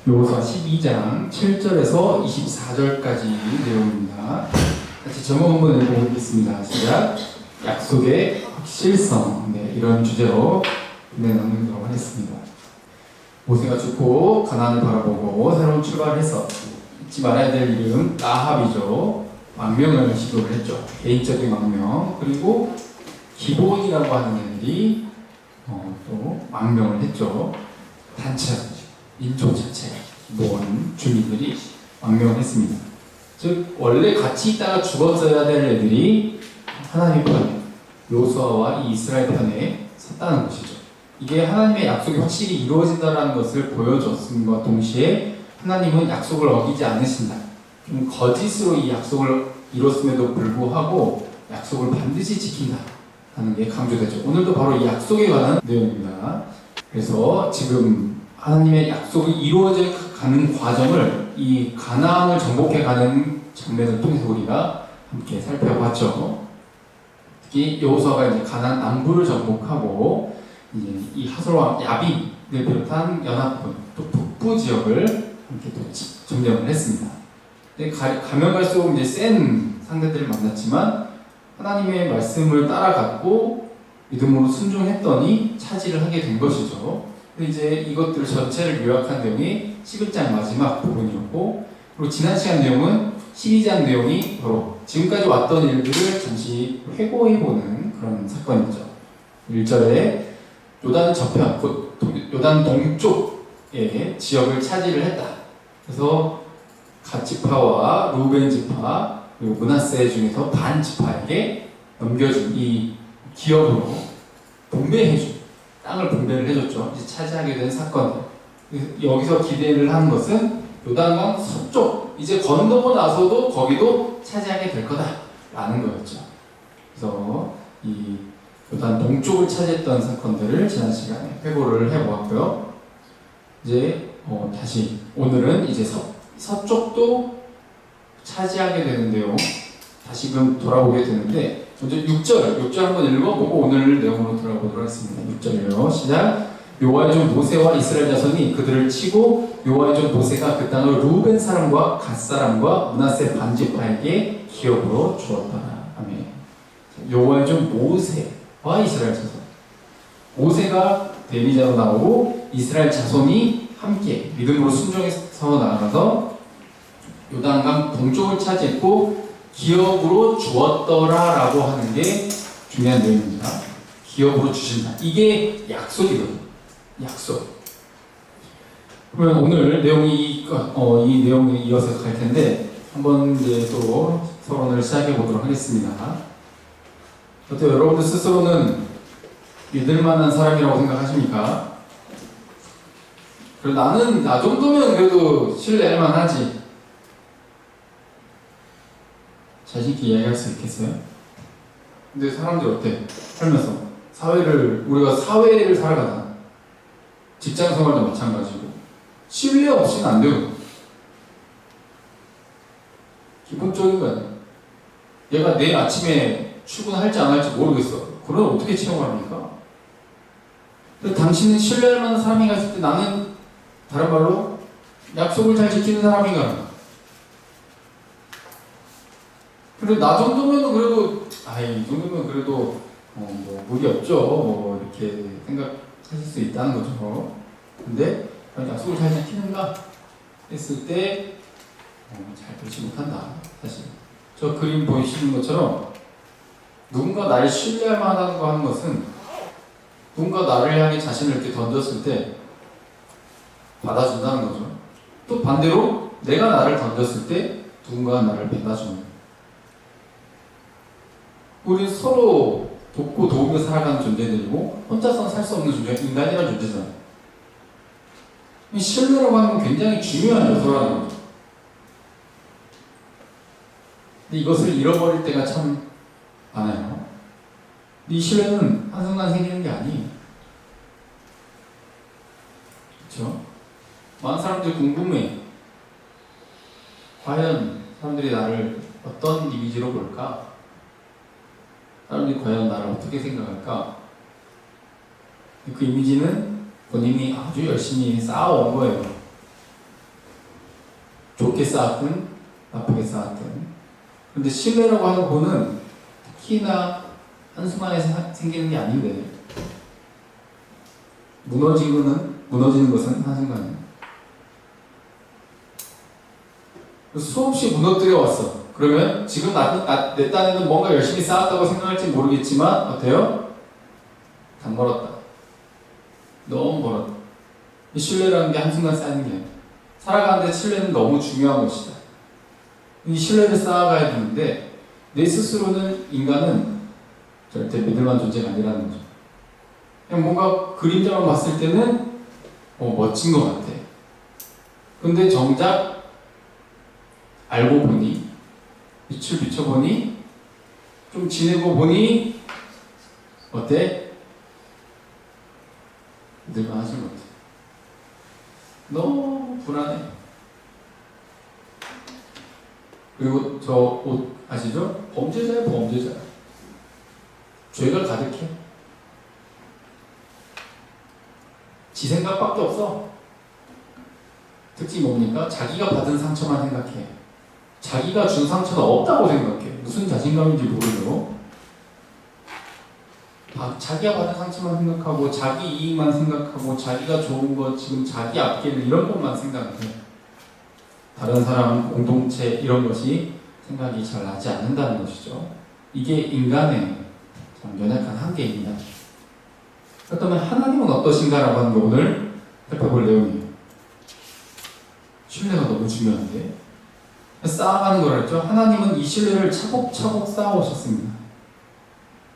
요호수아 12장 7절에서 24절까지 내용입니다. 같이 제목 한번 읽어보겠습니다. 시작. 약속의 확실성. 이런 주제로 나누도록 하겠습니다. 모세가 죽고 가나안을 바라보고 새로운 출발을 해서 잊지 말아야 될 이름 라합이죠. 망명을 시도를 했죠. 개인적인 망명. 그리고 기본이라고 하는 애들이 또 망명을 했죠. 단체, 민족 자체, 모든 주민들이 망명을 했습니다. 즉 원래 같이 있다가 죽었어야 될 애들이 하나님 편에, 여호수아와 이 이스라엘 편에 섰다는 것이죠. 이게 하나님의 약속이 확실히 이루어진다는 것을 보여줬음과 동시에 하나님은 약속을 어기지 않으신다. 좀 거짓으로 이 약속을 이뤘음에도 불구하고 약속을 반드시 지킨다 하는 게 강조되죠. 오늘도 바로 이 약속에 관한 내용입니다. 그래서 지금 하나님의 약속이 이루어져 가는 과정을 이 가나안을 정복해 가는 장면을 통해서 우리가 함께 살펴봤죠. 특히 여호수아가 이제 가나안 남부를 정복하고 이제 이 하솔과 야빈을 비롯한 연합군 또 북부 지역을 함께 또 점령을 했습니다. 근데 가면 갈수록 이제 센 상대들을 만났지만 하나님의 말씀을 따라갔고 믿음으로 순종했더니 차지를 하게 된 것이죠. 근데 이제 이것들 전체를 요약한 내용이 11장 마지막 부분이었고, 그리고 지난 시간 내용은 12장 내용이 바로 지금까지 왔던 일들을 잠시 회고해보는 그런 사건이죠. 1절에 요단 저편, 곧 요단 동쪽의 지역을 차지를 했다. 그래서 갓 지파와 루벤 지파 그리고 므낫세 중에서 반 지파에게 넘겨준 이 기업으로 분배해준 땅을 분배를 해줬죠. 이제 차지하게 된 사건들. 여기서 기대를 하는 것은 요단강 서쪽 이제 건너고 나서도 거기도 차지하게 될 거다라는 거였죠. 그래서 이 요단 동쪽을 차지했던 사건들을 지난 시간에 회고를 해보았고요. 이제 다시 오늘은 이제 서쪽도 차지하게 되는 내용 다시금 돌아보게 되는데 먼저 6절 한번 읽어보고 오늘 내용으로 들어가보도록 하겠습니다. 6절이요. 시작. 여호와의 종 모세와 이스라엘 자손이 그들을 치고 여호와의 종 모세가 그 땅을 루벤 사람과 갓 사람과 므낫세 반지파에게 기업으로 주었더라. 아멘. 여호와의 종 모세와 이스라엘 자손. 모세가 대리자로 나오고 이스라엘 자손이 함께 믿음으로 순종해서 나아가서 요단강 동쪽을 차지했고 기업으로 주었더라라고 하는 게 중요한 내용입니다. 기업으로 주신다. 이게 약속이거든요. 약속. 그러면 오늘 내용이 이 내용에 이어서 갈 텐데 한번 이제 또 서론을 시작해 보도록 하겠습니다. 어때요? 여러분들 스스로는 믿을 만한 사람이라고 생각하십니까? 그래, 나는 나 정도면 그래도 신뢰할 만하지. 자신있게 이야기할 수 있겠어요? 근데 사람들 어때? 살면서 우리가 사회를 살아가잖아. 직장 생활도 마찬가지고 신뢰 없이는 안 되거든. 기본적인 거야. 얘가 내일 아침에 출근할지 안 할지 모르겠어. 그럼 어떻게 채용을 합니까? 당신은 신뢰할 만한 사람인가 했을 때 나는 다른 말로 약속을 잘 지키는 사람인가? 그래 나 정도면 그래도 이 정도면 그래도 뭐 무리 없죠. 뭐 이렇게 생각하실 수 있다는 거죠. 근데 약속을 잘 지키는가 했을 때 잘 그렇지 못한다. 사실 저 그림 보이시는 것처럼 누군가 나를 신뢰할 만하다고 하는 것은 누군가 나를 향해 자신을 이렇게 던졌을 때 받아준다는 거죠. 또 반대로 내가 나를 던졌을 때 누군가 나를 받아주는 거예요. 우리 서로 돕고 도우며 살아가는 존재들이고 혼자서는 살 수 없는 존재가 인간이라는 존재잖아요. 신뢰라고 하는 건 굉장히 중요한 요소라는 거죠. 근데 이것을 잃어버릴 때가 참 많아요. 이 신뢰는 한순간 생기는 게 아니에요. 그렇죠? 많은 사람들이 궁금해. 과연 사람들이 나를 어떤 이미지로 볼까? 사람들이 과연 나를 어떻게 생각할까? 그 이미지는 본인이 아주 열심히 쌓아온 거예요. 좋게 쌓았든 나쁘게 쌓았든. 근데 신뢰라고 하는 거는 특히나 한순간에 생기는 게 아닌데 무너지는 것은 한순간이에요. 수없이 무너뜨려 왔어. 그러면 지금 내 딴에는 뭔가 열심히 쌓았다고 생각할지 모르겠지만 어때요? 다 멀었다. 너무 멀었다. 신뢰라는 게 한순간 쌓이는 게 아니야. 살아가는데 신뢰는 너무 중요한 것이다. 이 신뢰를 쌓아가야 되는데 내 스스로는 인간은 절대 믿을만한 존재가 아니라는 거죠. 그냥 뭔가 그림자만 봤을 때는 멋진 것 같아. 근데 정작 알고 보니 빛을 비춰보니 좀 지내고 보니 어때? 믿을만하지 못해. 너무 불안해. 그리고 저 옷 아시죠? 범죄자야, 범죄자. 죄가 가득해. 지 생각밖에 없어. 특징이 뭡니까? 자기가 받은 상처만 생각해. 자기가 준 상처는 없다고 생각해. 무슨 자신감인지 모르죠. 자기가 받은 상처만 생각하고 자기 이익만 생각하고 자기가 좋은 것, 지금 자기 앞길 이런 것만 생각해. 다른 사람, 공동체 이런 것이 생각이 잘 나지 않는다는 것이죠. 이게 인간의 참 연약한 한계입니다. 그렇다면 하나님은 어떠신가라고 하는 게 오늘 살펴볼 내용이에요. 신뢰가 너무 중요한데 쌓아가는 거라 했죠. 하나님은 이 신뢰를 차곡차곡 쌓아오셨습니다.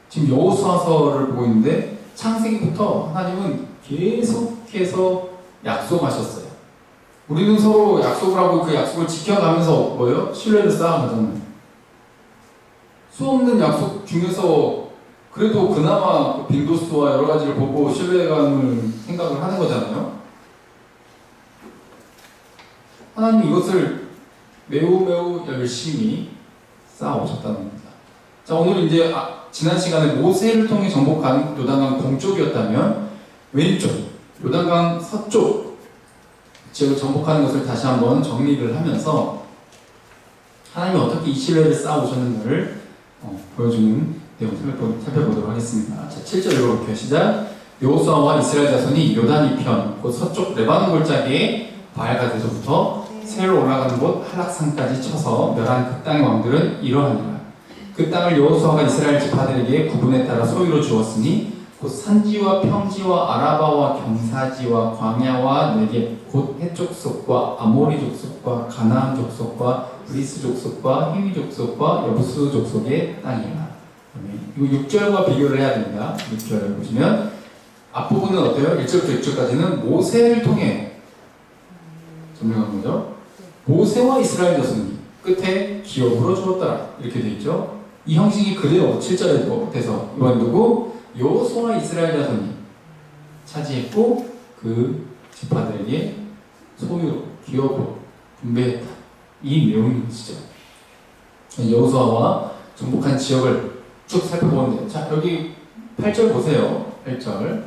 지금 여호수아서를 보고 있는데 창세기부터 하나님은 계속해서 약속하셨어요. 우리는 서로 약속을 하고 그 약속을 지켜가면서 뭐예요? 신뢰를 쌓아가잖아요. 수없는 약속 중에서 그래도 그나마 빈도수와 여러 가지를 보고 신뢰감을 생각을 하는 거잖아요. 하나님 이것을 매우 열심히 쌓아오셨다는 겁니다. 자, 오늘 이제 지난 시간에 모세를 통해 정복한 요단강 동쪽이었다면 왼쪽, 요단강 서쪽 지역을 정복하는 것을 다시 한번 정리를 하면서 하나님이 어떻게 이 신뢰를 쌓아오셨는가를 보여주는 내용 살펴보도록 하겠습니다. 자, 7절 읽어볼게요. 시작. 여호수아와 이스라엘 자손이 요단 이편 곧 서쪽 레바논 골짜기에 바알가데서부터 세로 올라가는 곳 한락산까지 쳐서 멸한 그 땅의 왕들은 이러하니라. 그 땅을 여호수아가 이스라엘 지파들에게 구분에 따라 소유로 주었으니 곧 산지와 평지와 아라바와 경사지와 광야와 내게 곧 헷 족속과 아모리 족속과 가나안 족속과 브리스 족속과 히위 족속과 여부스 족속의 땅이라. 이거 6절과 비교를 해야 됩니다. 6절을 보시면 앞부분은 어때요? 1절부터 6절까지는 모세를 통해 점령한 거죠. 모세와 이스라엘 자손이 끝에 기업으로 주었더라 이렇게 돼 있죠. 이 형식이 그대로 7절에 돼서 이번 누구? 여호수아와 이스라엘 자손이 차지했고 그 지파들에게 소유로 기업으로 분배했다. 이 내용인 것이죠. 여호수아와 정복한 지역을 쭉 살펴보는데, 자 여기 8절 보세요. 8절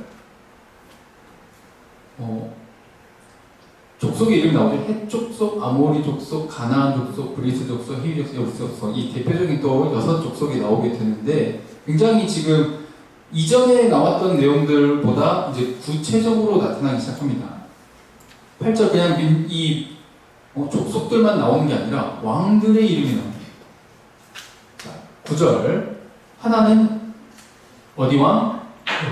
족속의 이름이 나오죠. 헷 족속, 아모리 족속, 가나안 족속, 브리스 족속, 히위 족속, 여부스 족속, 이 대표적인 또 6족속이 나오게 되는데 굉장히 지금 이전에 나왔던 내용들보다 이제 구체적으로 나타나기 시작합니다. 8절 그냥 이 족속들만 나오는 게 아니라 왕들의 이름이 나옵니다. 자, 9절 하나는 어디 왕?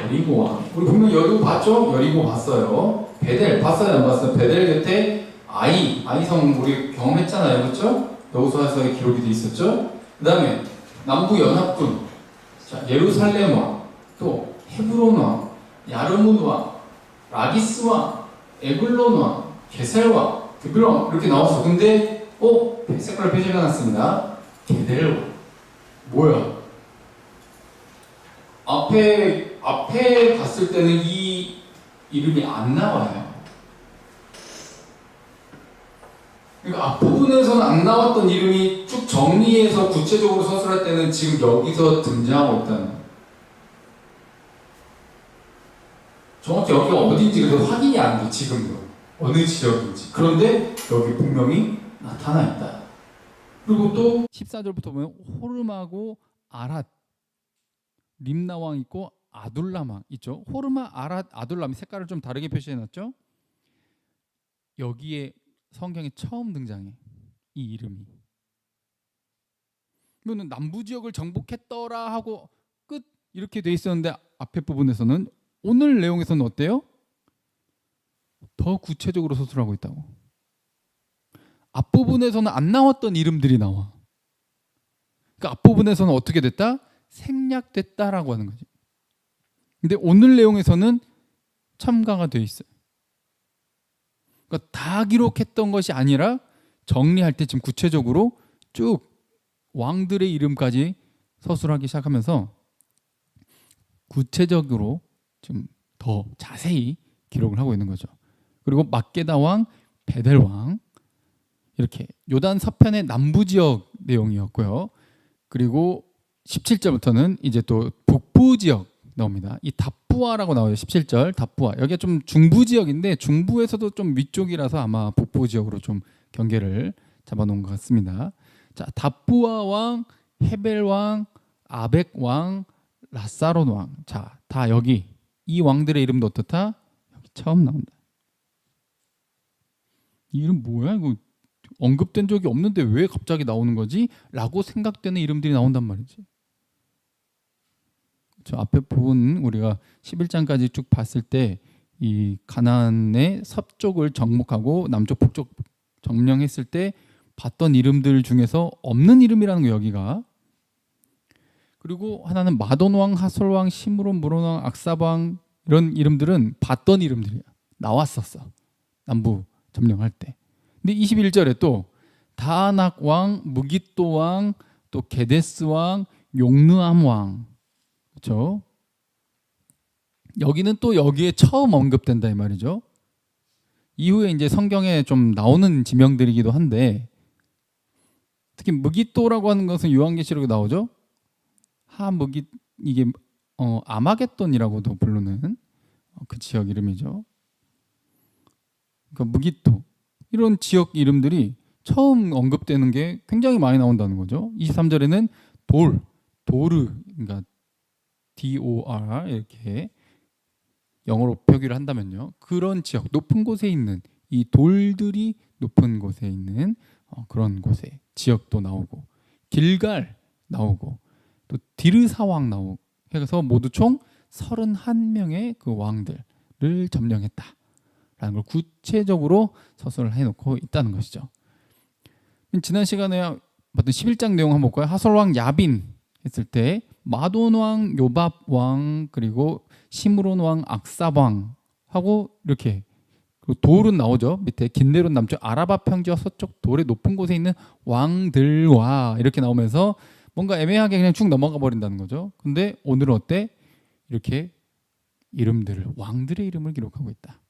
여리고 왕. 우리 분명 여리고 봤죠? 여리고 봤어요. 베델 봤어요? 안 봤어요? 베델 곁에 아이성 우리 경험했잖아요. 그렇죠? 여호수아서의 기록이 돼 있었죠? 그 다음에 남부 연합군, 자, 예루살렘 왕, 또 헤브론 왕, 야르문 왕, 라기스 왕, 에글론 왕, 게셀 왕, 드빌 왕 이렇게 나왔어. 근데 색깔 표시가 났습니다. 베델 왕. 뭐야? 앞에 갔을 때는 이 이름이 안 나와요. 그러니까 앞부분에서는 안 나왔던 이름이 쭉 정리해서 구체적으로 서술할 때는 지금 여기서 등장하고 있다는 거예요. 정확히 여기가 어딘지 그래도 확인이 안 돼, 지금도. 어느 지역인지. 그런데 여기 분명히 나타나 있다. 그리고 또 14절부터 보면 호름하고 아랏, 림나 왕 있고 아둘람 왕 있죠. 호르마, 아랏, 아둘람이 색깔을 좀 다르게 표시해놨죠. 여기에 성경에 처음 등장해 이 이름이. 이거는 남부 지역을 정복했더라 하고 끝 이렇게 돼 있었는데 앞에 부분에서는 오늘 내용에서는 어때요? 더 구체적으로 서술하고 있다고. 앞부분에서는 안 나왔던 이름들이 나와. 그러니까 앞부분에서는 어떻게 됐다? 생략됐다라고 하는 거지. 근데 오늘 내용에서는 첨가가 돼 있어요. 그러니까 다 기록했던 것이 아니라 정리할 때 지금 구체적으로 쭉 왕들의 이름까지 서술하기 시작하면서 구체적으로 좀 더 자세히 기록을 하고 있는 거죠. 그리고 막게다 왕, 베델 왕 이렇게 요단 서편의 남부 지역 내용이었고요. 그리고 17절부터는 이제 또 북부 지역 나옵니다. 이 답부아라고 나와요. 17절 답부아. 여기가 좀 중부 지역인데 중부에서도 좀 위쪽이라서 아마 북부 지역으로 좀 경계를 잡아놓은 것 같습니다. 자, 답부아 왕, 헤벨 왕, 아벡 왕, 라사론 왕. 자, 다 여기 이 왕들의 이름도 어떻다? 여기 처음 나온다. 이 이름 뭐야? 이거 언급된 적이 없는데 왜 갑자기 나오는 거지? 라고 생각되는 이름들이 나온단 말이지. 저 앞에 부분 우리가 11장까지 쭉 봤을 때 이 가나안의 서쪽을 정복하고 남쪽 북쪽 점령했을 때 봤던 이름들 중에서 없는 이름이라는 거 여기가. 그리고 하나는 마돈 왕, 하솔 왕, 시므론, 무론 왕, 악삽 왕 이런 이름들은 봤던 이름들이야. 나왔었어. 남부 점령할 때. 근데 21절에 또 다낙 왕, 무깃도 왕, 또 게데스 왕, 용느암 왕. 그렇죠? 여기는 또 여기에 처음 언급된다 이 말이죠. 이후에 이제 성경에 좀 나오는 지명들이기도 한데 특히 무깃도라고 하는 것은 요한계시록에 나오죠. 하무깃 이게 아마겟돈이라고도 부르는 그 지역 이름이죠. 그러니까 무깃도 이런 지역 이름들이 처음 언급되는 게 굉장히 많이 나온다는 거죠. 23절에는 도르 그러니까 DOR 이렇게 영어로 표기를 한다면요. 그런 지역, 높은 곳에 있는 이 돌들이 높은 곳에 있는 그런 곳에 지역도 나오고 길갈 나오고 또 디르사왕 나오고 해서 모두 총 31명의 그 왕들을 점령했다라는 걸 구체적으로 서술을 해놓고 있다는 것이죠. 지난 시간에 봤던 11장 내용 한번 볼까요? 하솔왕 야빈 했을 때 마돈 왕, 요밥 왕, 그리고 시므론 왕, 악삽 왕 하고 이렇게 돌은 나오죠. 밑에 긴네론 남쪽 아라바 평지와 서쪽 돌의 높은 곳에 있는 왕들과 이렇게 나오면서 뭔가 애매하게 그냥 쭉 넘어가 버린다는 거죠. 근데 오늘은 어때? 이렇게 이름들을 왕들의 이름을 기록하고 있다.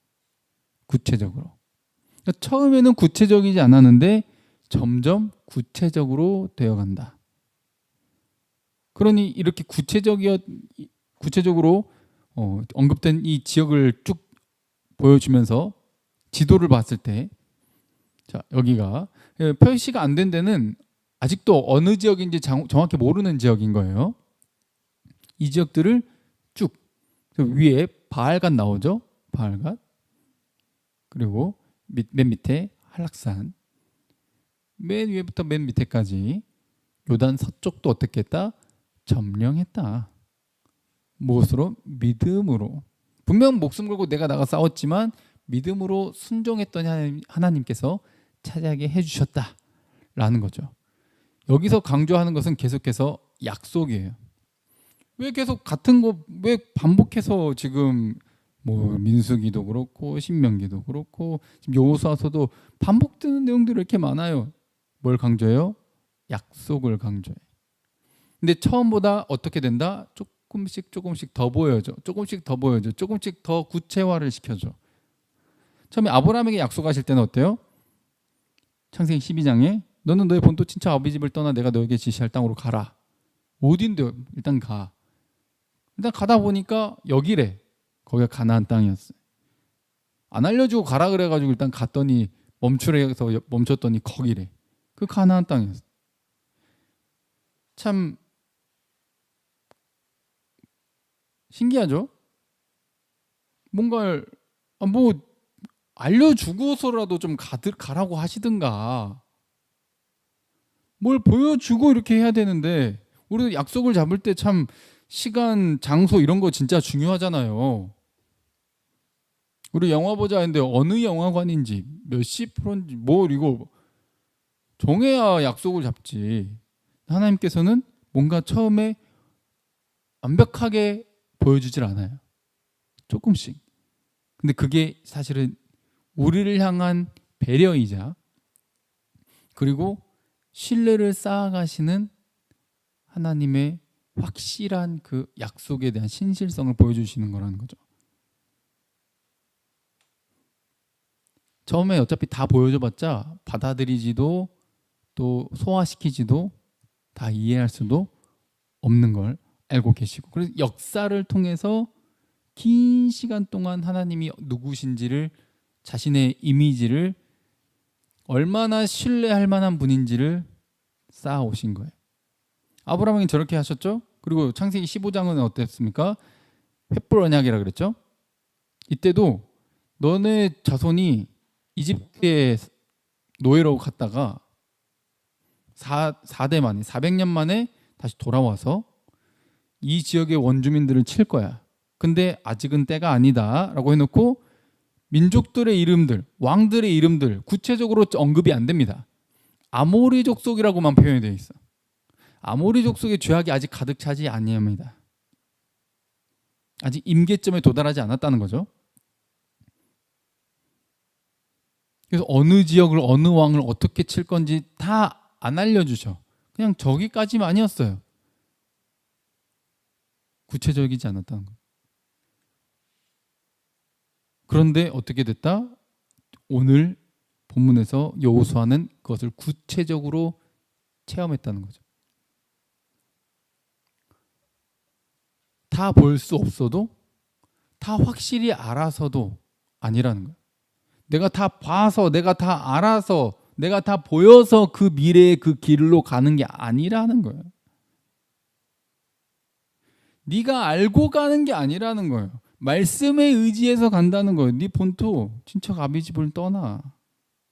구체적으로. 그러니까 처음에는 구체적이지 않았는데 점점 구체적으로 되어간다. 그러니 이렇게 구체적으로 언급된 이 지역을 쭉 보여주면서 지도를 봤을 때, 자 여기가 표시가 안 된 데는 아직도 어느 지역인지 정확히 모르는 지역인 거예요. 이 지역들을 쭉 위에 바알갓 나오죠. 바알갓. 그리고 맨 밑에 한락산. 맨 위에부터 맨 밑에까지 요단 서쪽도 어떻게 했다? 점령했다. 무엇으로? 믿음으로. 분명 목숨 걸고 내가 나가 싸웠지만 믿음으로 순종했더니 하나님께서 차지하게 해주셨다라는 거죠. 여기서 강조하는 것은 계속해서 약속이에요. 왜 계속 같은 거 왜 반복해서 지금 뭐 민수기도 그렇고 신명기도 그렇고 지금 여호수아서도 반복되는 내용들이 이렇게 많아요. 뭘 강조해요? 약속을 강조해. 근데 처음보다 어떻게 된다? 조금씩 더 보여줘. 조금씩 더 구체화를 시켜줘. 처음에 아브라함에게 약속하실 때는 어때요? 창세기 12장에 너는 너의 본토 친척 아버지 집을 떠나 내가 너에게 지시할 땅으로 가라. 어딘데? 일단 가. 일단 가다 보니까 여기래. 거기가 가나안 땅이었어요. 안 알려주고 가라 그래가지고 일단 갔더니 멈추래 해서 멈췄더니 거기래. 그 가나안 땅이었어. 참 신기하죠? 뭔가 뭐 알려주고서라도 좀 가라고 하시든가 뭘 보여주고 이렇게 해야 되는데, 우리도 약속을 잡을 때 참 시간, 장소 이런 거 진짜 중요하잖아요. 우리 영화 보자 했는데 어느 영화관인지 몇 시 프로인지 뭐 이거 정해야 약속을 잡지. 하나님께서는 뭔가 처음에 완벽하게 보여주질 않아요. 조금씩. 근데 그게 사실은 우리를 향한 배려이자 그리고 신뢰를 쌓아가시는 하나님의 확실한 그 약속에 대한 신실성을 보여주시는 거라는 거죠. 처음에 어차피 다 보여줘봤자 받아들이지도 또 소화시키지도 다 이해할 수도 없는 걸 알고 계시고, 그래서 역사를 통해서 긴 시간 동안 하나님이 누구신지를, 자신의 이미지를 얼마나 신뢰할 만한 분인지를 쌓아오신 거예요. 아브라함이 저렇게 하셨죠. 그리고 창세기 15장은 어땠습니까? 횃불 언약이라 그랬죠. 이때도 너네 자손이 이집트에 노예로 갔다가 4대 만에 400년 만에 다시 돌아와서 이 지역의 원주민들을 칠 거야. 근데 아직은 때가 아니다 라고 해놓고 민족들의 이름들, 왕들의 이름들 구체적으로 언급이 안 됩니다. 아모리 족속이라고만 표현이 되어 있어. 아모리 족속의 죄악이 아직 가득 차지 아니합니다. 아직 임계점에 도달하지 않았다는 거죠. 그래서 어느 지역을 어느 왕을 어떻게 칠 건지 다 안 알려주셔. 그냥 저기까지만이었어요. 구체적이지 않았다는 거예요. 그런데 어떻게 됐다? 오늘 본문에서 여호수아는 그것을 구체적으로 체험했다는 거죠. 다 볼 수 없어도, 다 확실히 알아서도 아니라는 거예요. 내가 다 봐서, 내가 다 알아서, 내가 다 보여서 그 미래의 그 길로 가는 게 아니라는 거예요. 네가 알고 가는 게 아니라는 거예요. 말씀에 의지해서 간다는 거예요. 네 본토 친척 아비집을 떠나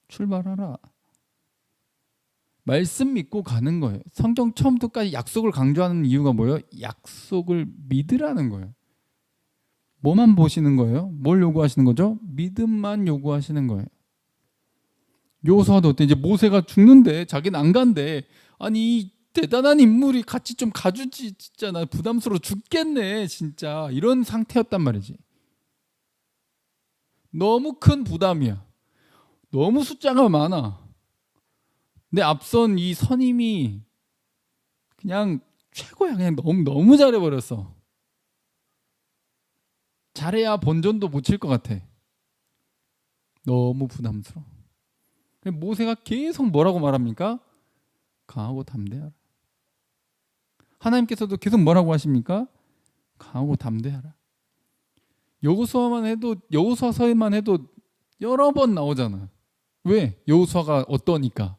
출발하라. 말씀 믿고 가는 거예요. 성경 처음부터까지 약속을 강조하는 이유가 뭐예요? 약속을 믿으라는 거예요. 뭐만 보시는 거예요? 뭘 요구하시는 거죠? 믿음만 요구하시는 거예요. 여호수아도 어때? 이제 모세가 죽는데 자기는 안 간대. 아니 이 대단한 인물이 같이 좀 가주지. 진짜 나 부담스러워 죽겠네 진짜. 이런 상태였단 말이지. 너무 큰 부담이야. 너무 숫자가 많아. 근데 앞선 이 선임이 그냥 최고야. 그냥 너무 잘해버렸어. 잘해야 본전도 못 칠 것 같아. 너무 부담스러워. 모세가 계속 뭐라고 말합니까? 강하고 담대하라. 하나님께서도 계속 뭐라고 하십니까? 강하고 담대하라. 여호수아만 해도, 여호수아서에만 해도 여러 번 나오잖아. 왜? 여호수아가 어떠니까?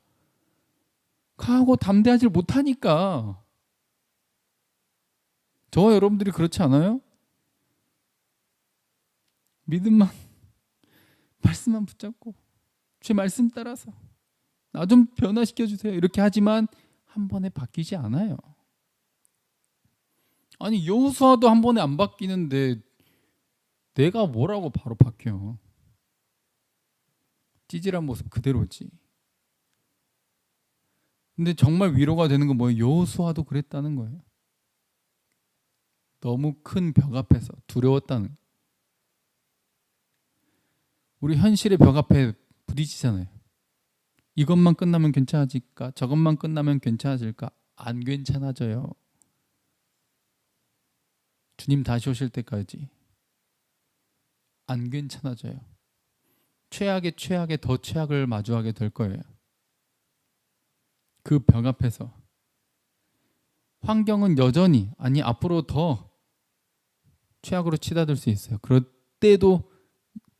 강하고 담대하지 못하니까. 저와 여러분들이 그렇지 않아요? 믿음만, 말씀만 붙잡고 제 말씀 따라서 나 좀 변화시켜 주세요 이렇게 하지만 한 번에 바뀌지 않아요. 아니 여호수아도 한 번에 안 바뀌는데 내가 뭐라고 바로 바뀌어. 찌질한 모습 그대로지. 근데 정말 위로가 되는 건 뭐예요? 여호수아도 그랬다는 거예요. 너무 큰 벽 앞에서 두려웠다는 거예요. 우리 현실의 벽 앞에 부딪히잖아요. 이것만 끝나면 괜찮아질까? 저것만 끝나면 괜찮아질까? 안 괜찮아져요. 주님 다시 오실 때까지 안 괜찮아져요. 최악의 최악의 더 최악을 마주하게 될 거예요. 그 벽 앞에서 환경은 여전히, 아니 앞으로 더 최악으로 치닫을 수 있어요. 그럴 때도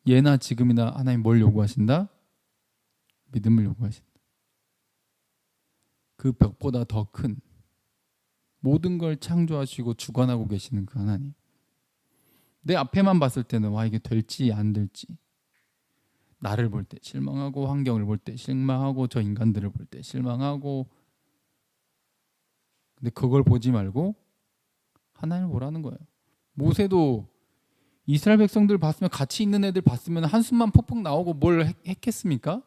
예나 지금이나 하나님 뭘 요구하신다? 믿음을 요구하신다. 그 벽보다 더 큰 모든 걸 창조하시고 주관하고 계시는 그 하나님. 내 앞에만 봤을 때는 와 이게 될지 안 될지, 나를 볼 때 실망하고, 환경을 볼 때 실망하고, 저 인간들을 볼 때 실망하고, 근데 그걸 보지 말고 하나님을 보라는 거예요. 모세도 이스라엘 백성들 봤으면, 같이 있는 애들 봤으면 한숨만 퍽퍽 나오고 뭘 했겠습니까?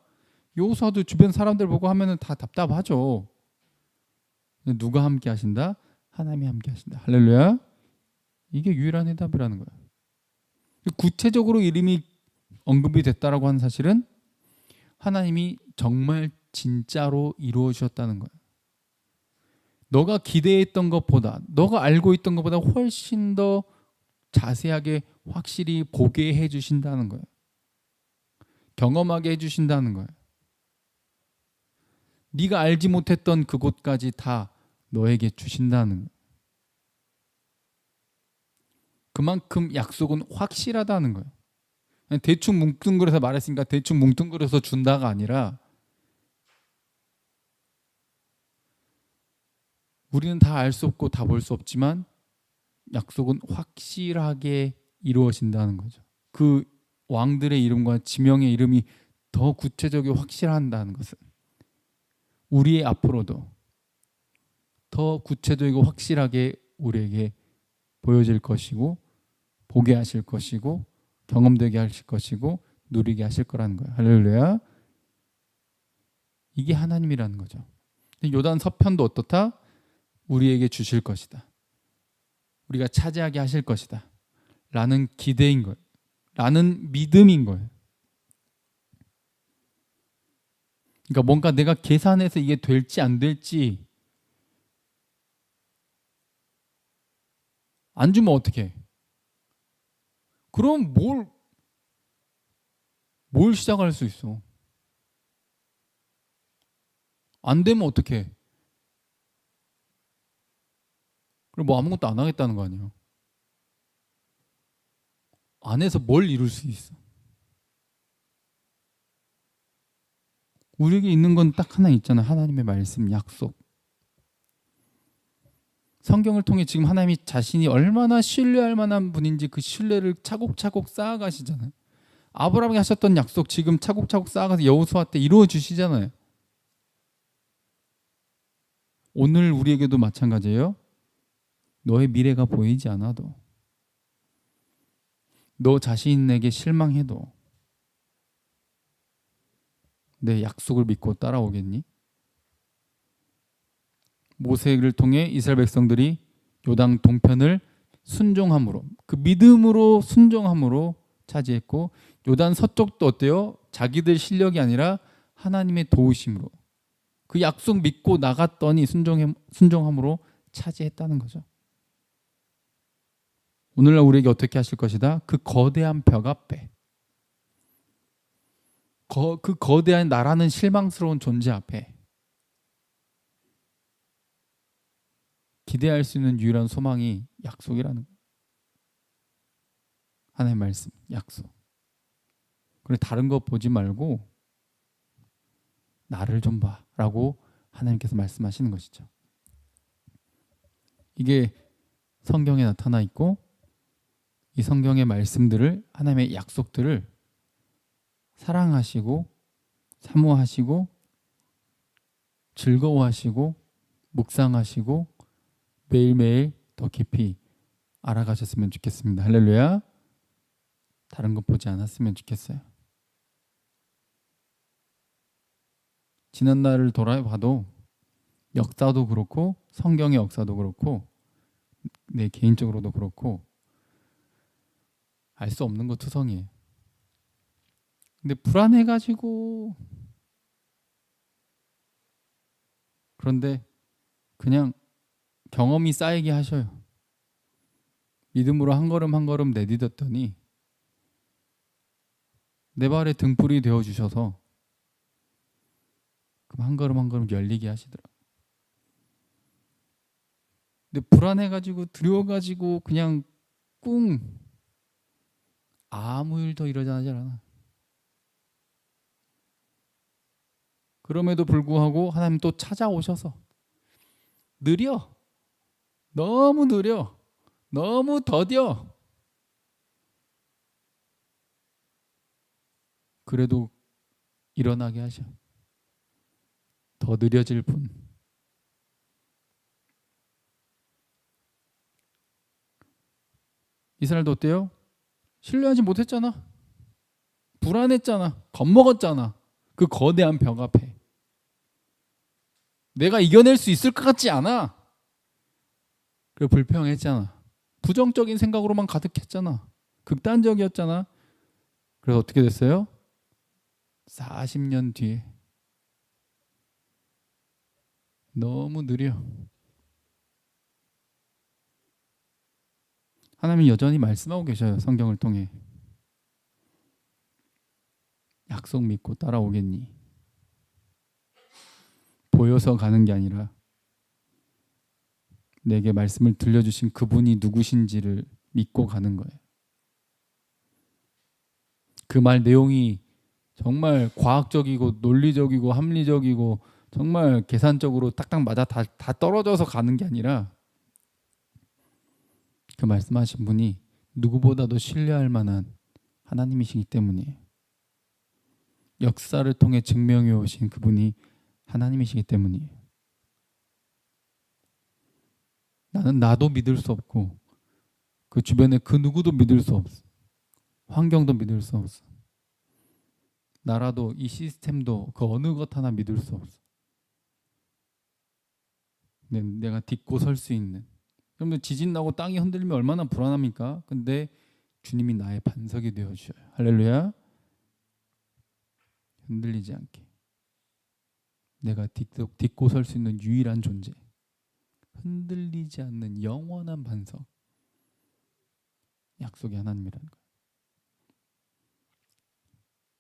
여호수아도 주변 사람들 보고 하면은 다 답답하죠. 근데 누가 함께 하신다? 하나님이 함께 하신다. 할렐루야. 이게 유일한 해답이라는 거예요. 구체적으로 이름이 언급이 됐다라고 하는 사실은 하나님이 정말 진짜로 이루어 주셨다는 거예요. 너가 기대했던 것보다, 너가 알고 있던 것보다 훨씬 더 자세하게 확실히 보게 해주신다는 거예요. 경험하게 해주신다는 거예요. 네가 알지 못했던 그곳까지 다 너에게 주신다는 거예요. 그만큼 약속은 확실하다는 거예요. 대충 뭉뚱그려서 말했으니까 대충 뭉뚱그려서 준다가 아니라, 우리는 다 알 수 없고 다 볼 수 없지만 약속은 확실하게 이루어진다는 거죠. 그 왕들의 이름과 지명의 이름이 더 구체적이고 확실한다는 것은 우리의 앞으로도 더 구체적이고 확실하게 우리에게 보여질 것이고, 보게 하실 것이고, 경험되게 하실 것이고, 누리게 하실 거라는 거예요. 할렐루야. 이게 하나님이라는 거죠. 요단 서편도 어떻다? 우리에게 주실 것이다. 우리가 차지하게 하실 것이다. 라는 기대인 거예요. 라는 믿음인 거예요. 그러니까 뭔가 내가 계산해서 이게 될지 안 될지 안 주면 어떡해? 그럼 뭘 시작할 수 있어? 안 되면 어떡해? 그럼 뭐 아무것도 안 하겠다는 거 아니에요? 안 해서 뭘 이룰 수 있어? 우리에게 있는 건 딱 하나 있잖아요. 하나님의 말씀, 약속. 성경을 통해 지금 하나님이 자신이 얼마나 신뢰할 만한 분인지 그 신뢰를 차곡차곡 쌓아가시잖아요. 아브라함이 하셨던 약속 지금 차곡차곡 쌓아가서 여호수아 때 이루어 주시잖아요. 오늘 우리에게도 마찬가지예요. 너의 미래가 보이지 않아도, 너 자신에게 실망해도 내 약속을 믿고 따라오겠니? 모세를 통해 이스라엘 백성들이 요단 동편을 순종함으로, 그 믿음으로 순종함으로 차지했고, 요단 서쪽도 어때요? 자기들 실력이 아니라 하나님의 도우심으로 그 약속 믿고 나갔더니 순종함으로 차지했다는 거죠. 오늘날 우리에게 어떻게 하실 것이다? 그 거대한 벽 앞에, 그 거대한 나라는 실망스러운 존재 앞에 기대할 수 있는 유일한 소망이 약속이라는 거예요. 하나님의 말씀, 약속. 그래, 다른 거 보지 말고 나를 좀 봐라고 하나님께서 말씀하시는 것이죠. 이게 성경에 나타나 있고, 이 성경의 말씀들을, 하나님의 약속들을 사랑하시고 사모하시고 즐거워하시고 묵상하시고 매일매일 더 깊이 알아가셨으면 좋겠습니다. 할렐루야. 다른 것 보지 않았으면 좋겠어요. 지난 날을 돌아봐도 역사도 그렇고 성경의 역사도 그렇고 내 개인적으로도 그렇고 알 수 없는 거 투성이에요. 근데 불안해가지고, 그런데 그냥 경험이 쌓이게 하셔요. 믿음으로 한 걸음 한 걸음 내딛었더니 내 발에 등불이 되어주셔서 그럼 한 걸음 한 걸음 열리게 하시더라고요. 근데 불안해가지고 두려워가지고 그냥 꿍 아무 일도 일어나지 않아. 그럼에도 불구하고 하나님 또 찾아오셔서 느려. 너무 느려. 너무 더뎌. 그래도 일어나게 하셔. 더 느려질 분. 이스라엘도 어때요? 신뢰하지 못했잖아. 불안했잖아. 겁먹었잖아. 그 거대한 벽 앞에. 내가 이겨낼 수 있을 것 같지 않아. 그리고 불평했잖아. 부정적인 생각으로만 가득했잖아. 극단적이었잖아. 그래서 어떻게 됐어요? 40년 뒤에 너무 느려. 하나님이 여전히 말씀하고 계셔요. 성경을 통해. 약속 믿고 따라오겠니? 보여서 가는 게 아니라 내게 말씀을 들려주신 그분이 누구신지를 믿고 가는 거예요. 그 말 내용이 정말 과학적이고 논리적이고 합리적이고 정말 계산적으로 딱딱 맞아 다 떨어져서 가는 게 아니라 그 말씀하신 분이 누구보다도 신뢰할 만한 하나님이시기 때문이에요. 역사를 통해 증명해 오신 그분이 하나님이시기 때문이에요. 나는 나도 믿을 수 없고 그 주변에 그 누구도 믿을 수 없어. 환경도 믿을 수 없어. 나라도 이 시스템도 그 어느 것 하나 믿을 수 없어. 내가 딛고 설 수 있는. 그러면 지진 나고 땅이 흔들리면 얼마나 불안합니까? 근데 주님이 나의 반석이 되어 주셔요. 할렐루야. 흔들리지 않게. 내가 딛고 설 수 있는 유일한 존재. 흔들리지 않는 영원한 반석. 약속의 하나님이라는 거예요.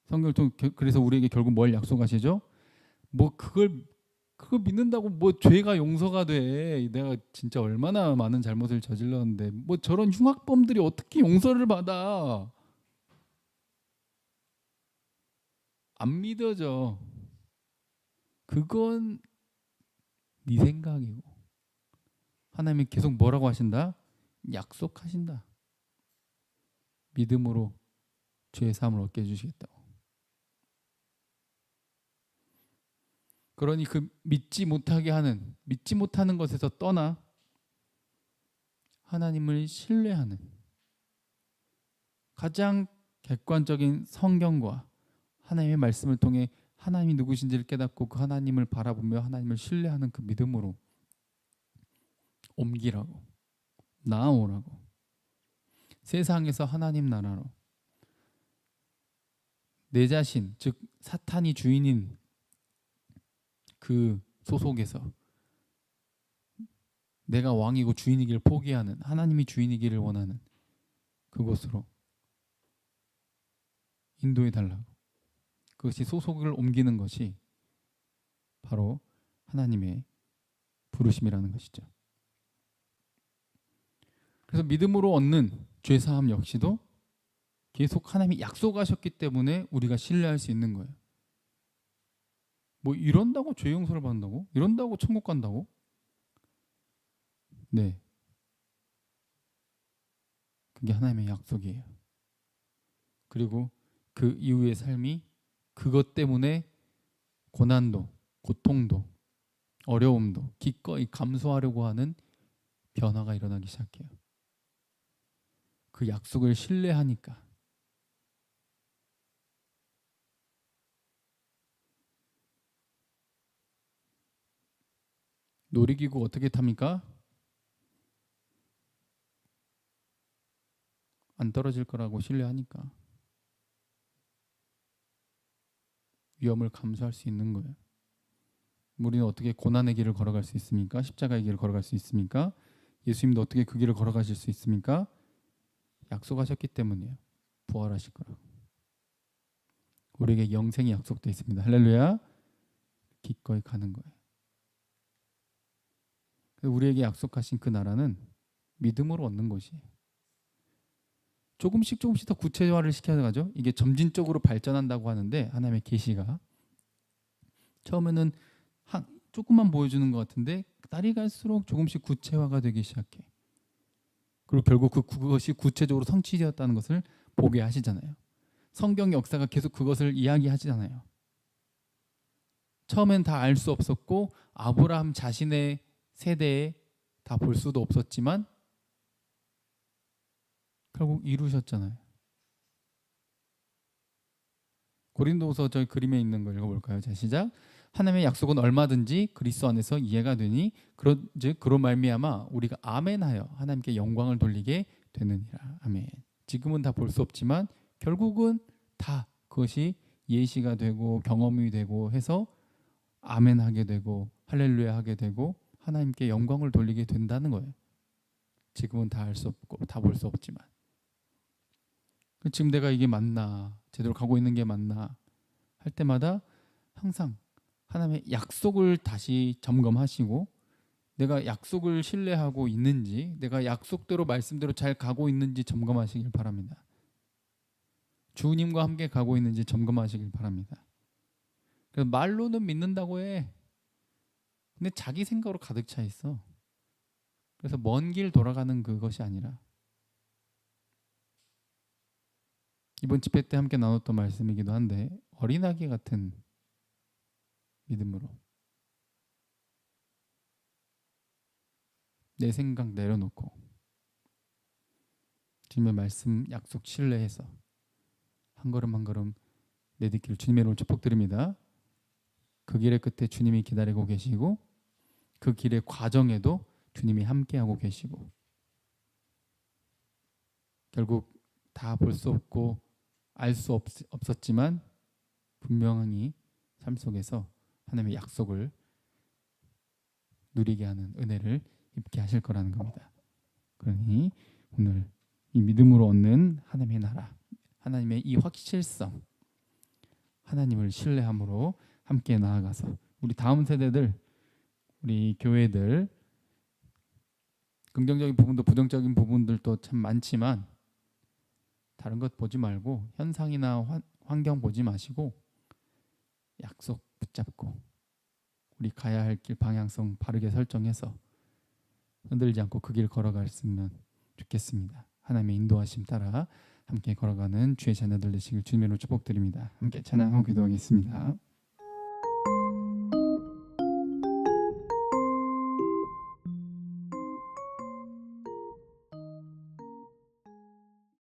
성경을 통해 그래서 우리에게 결국 뭘 약속하시죠? 뭐 그걸 믿는다고 뭐 죄가 용서가 돼. 내가 진짜 얼마나 많은 잘못을 저질렀는데 뭐 저런 흉악범들이 어떻게 용서를 받아? 안 믿어져. 그건 네 생각이고 하나님이 계속 뭐라고 하신다? 약속하신다. 믿음으로 죄의 사함을 얻게 해주시겠다고. 그러니 그 믿지 못하는 것에서 떠나 하나님을 신뢰하는 가장 객관적인 성경과 하나님의 말씀을 통해 하나님이 누구신지를 깨닫고 그 하나님을 바라보며 하나님을 신뢰하는 그 믿음으로 옮기라고, 나아오라고, 세상에서 하나님 나라로 내 자신, 즉 사탄이 주인인 그 소속에서 내가 왕이고 주인이기를 포기하는, 하나님이 주인이기를 원하는 그곳으로 인도해 달라고. 그것이 소속을 옮기는 것이 바로 하나님의 부르심이라는 것이죠. 그래서 믿음으로 얻는 죄사함 역시도 계속 하나님이 약속하셨기 때문에 우리가 신뢰할 수 있는 거예요. 뭐 이런다고 죄 용서를 받는다고? 이런다고 천국 간다고? 네. 그게 하나님의 약속이에요. 그리고 그 이후의 삶이 그것 때문에 고난도, 고통도, 어려움도 기꺼이 감수하려고 하는 변화가 일어나기 시작해요. 그 약속을 신뢰하니까. 놀이기구 어떻게 탑니까? 안 떨어질 거라고 신뢰하니까. 위험을 감수할 수 있는 거예요. 우리는 어떻게 고난의 길을 걸어갈 수 있습니까? 십자가의 길을 걸어갈 수 있습니까? 예수님도 어떻게 그 길을 걸어가실 수 있습니까? 약속하셨기 때문이에요. 부활하실 거라고. 우리에게 영생이 약속되어 있습니다. 할렐루야. 기꺼이 가는 거예요. 우리에게 약속하신 그 나라는 믿음으로 얻는 것이에요. 조금씩 더 구체화를 시켜가죠. 이게 점진적으로 발전한다고 하는데 하나님의 계시가 처음에는 조금만 보여주는 것 같은데 날이 갈수록 조금씩 구체화가 되기 시작해. 그리고 결국 그것이 구체적으로 성취되었다는 것을 보게 하시잖아요. 성경 역사가 계속 그것을 이야기하시잖아요. 처음엔 다 알 수 없었고 아브라함 자신의 세대에 다 볼 수도 없었지만 결국 이루셨잖아요. 고린도후서 저 그림에 있는 거 읽어볼까요? 자, 시작. 하나님의 약속은 얼마든지 그리스도 안에서 이해가 되니 즉 그로 말미암아 우리가 아멘하여 하나님께 영광을 돌리게 되느니라. 아멘. 지금은 다 볼 수 없지만 결국은 다 그것이 예시가 되고 경험이 되고 해서 아멘하게 되고 할렐루야 하게 되고 하나님께 영광을 돌리게 된다는 거예요. 지금은 다 알 수 없고 다 볼 수 없지만 지금 내가 이게 맞나, 제대로 가고 있는 게 맞나 할 때마다 항상 하나님의 약속을 다시 점검하시고 내가 약속을 신뢰하고 있는지, 내가 약속대로 말씀대로 잘 가고 있는지 점검하시길 바랍니다. 주님과 함께 가고 있는지 점검하시길 바랍니다. 그래서 말로는 믿는다고 해. 근데 자기 생각으로 가득 차 있어. 그래서 먼 길 돌아가는 그것이 아니라 이번 집회 때 함께 나눴던 말씀이기도 한데 어린아기 같은 믿음으로 내 생각 내려놓고 주님의 말씀 약속 신뢰해서 한 걸음 한 걸음 내딛기를 주님의 이름으로 축복드립니다. 그 길의 끝에 주님이 기다리고 계시고 그 길의 과정에도 주님이 함께하고 계시고 결국 다 볼 수 없고 알 수 없었지만 분명히 삶 속에서 하나님의 약속을 누리게 하는 은혜를 입게 하실 거라는 겁니다. 그러니 오늘 이 믿음으로 얻는 하나님의 나라, 하나님의 이 확실성, 하나님을 신뢰함으로 함께 나아가서 우리 다음 세대들, 우리 교회들 긍정적인 부분도 부정적인 부분들도 참 많지만 다른 것 보지 말고 현상이나 환경 보지 마시고 약속 붙잡고 우리 가야 할 길 방향성 바르게 설정해서 흔들지 않고 그 길 걸어갔으면 좋겠습니다. 하나님의 인도하심 따라 함께 걸어가는 주의 자녀들 되시길 주님으로 축복드립니다. 함께 찬양하고 기도하겠습니다.